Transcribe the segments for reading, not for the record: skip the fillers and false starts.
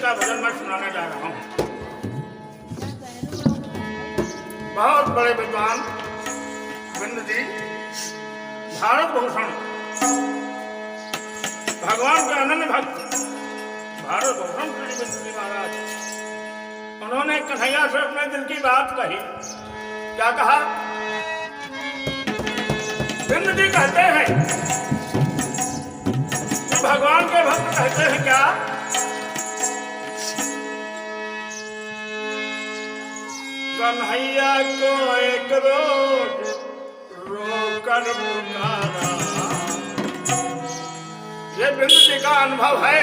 का भजन मैं सुनाने जा रहा हूँ। बहुत बड़े विद्वान बिंद जी भारत भूषण भगवान के अनन्य भक्त भारत भूषण श्री बिंद जी महाराज, उन्होंने कन्हैया से अपने दिल की बात कही। क्या कहा? बिंद जी कहते हैं, भगवान के भक्त कहते हैं क्या? कन्हैया को एक रोज रोकर पुकारा। ये बिंद जी का अनुभव है।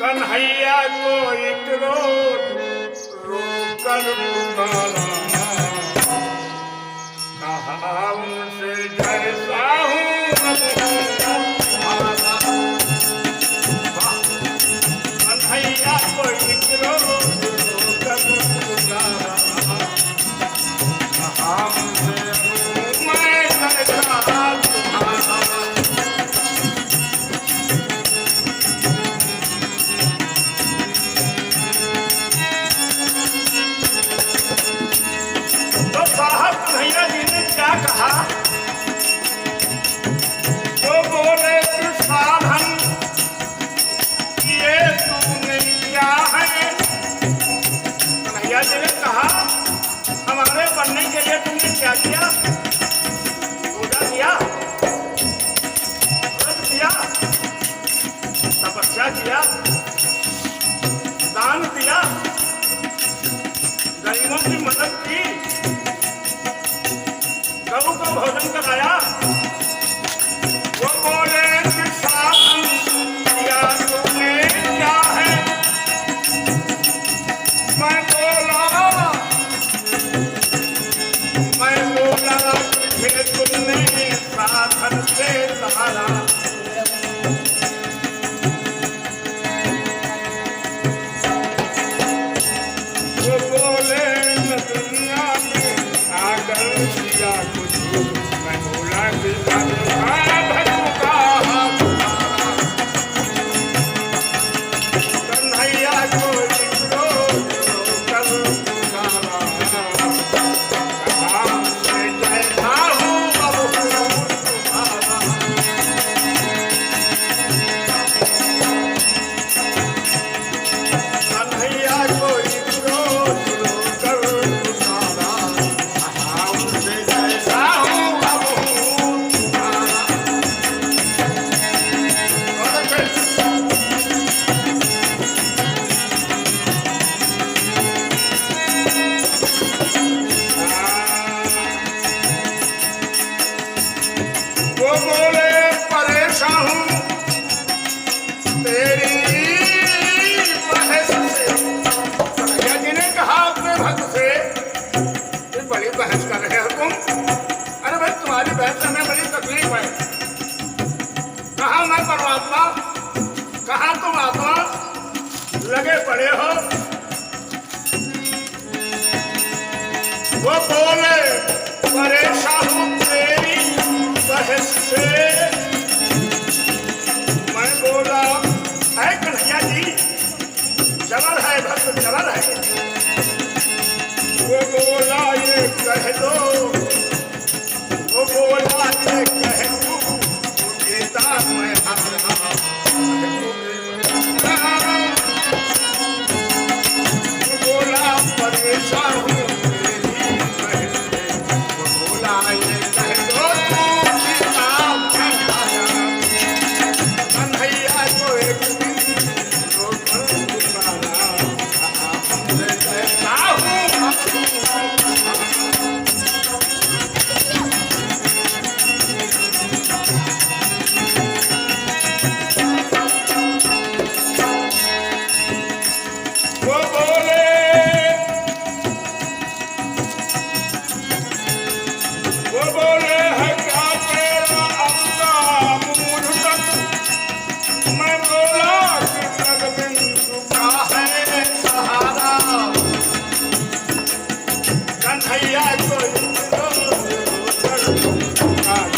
कन्हैया को एक रोज रोकर पुकारा, कहा उनसे जैसा हूँ कन्हैया को एक रोज रोकर पुकारा, कहा उनसे मैं कैसा तुम्हारा। तो साहब कन्हैया जी ने क्या कहा? वो बोले कि साधन ये तूने क्या है? कन्हैया जी ने कहा, हमारे बनने के लिए तुमने क्या किया? पूजा किया, व्रत किया, तपस्या किया, दान दिया, गरीबों की मदद की, गऊ को भोजन कराया। वो बोले कि साधन किया तुमने क्या है? मैं बोला कि तुमने साधन से सहारा। वो बोले न दुनिया में आगर किया कुछ। मैं बोला कि कन्हैया को एक रोज रोकर पुकारा, कहा मैं जैसा हूँ अब हूँ तुम्हारा। कन्हैया को एक रोज रोकर पुकारा, कहा उनसे जैसा हूँ अब हूँ तुम्हारा। और फिर वो बोले परेशान हूँ तेरी बहस से। कन्हैया जी ने कहा अपने भक्त से, ये बड़ी बहस कर रहे हो तुम? अरे भाई तुम्हारी बहस में बड़ी तकलीफ है। कहा मैं परमात्मा, कहा तुम आत्मा, लगे पड़े हो। वो बोले परेशान हूँ तेरी बहस से। मैं बोला है कन्हैया जी, जबर है भक्त जबर है। वो बोला ये कह दो, वो बोला ये कह दो, गीता मैं हारा। वो बोला परेशान हूँ तेरी बहस से। वो बोला ये कह दो कन्हैया को एक रोकर पुकारा, मैं जैसा हूँ अब वो बोले है क्या तेरा अपना मूर्खता? मैं बोला कि जगबिंदु का है सहारा। कन्हैया को एक रोज रोकर पुकारा,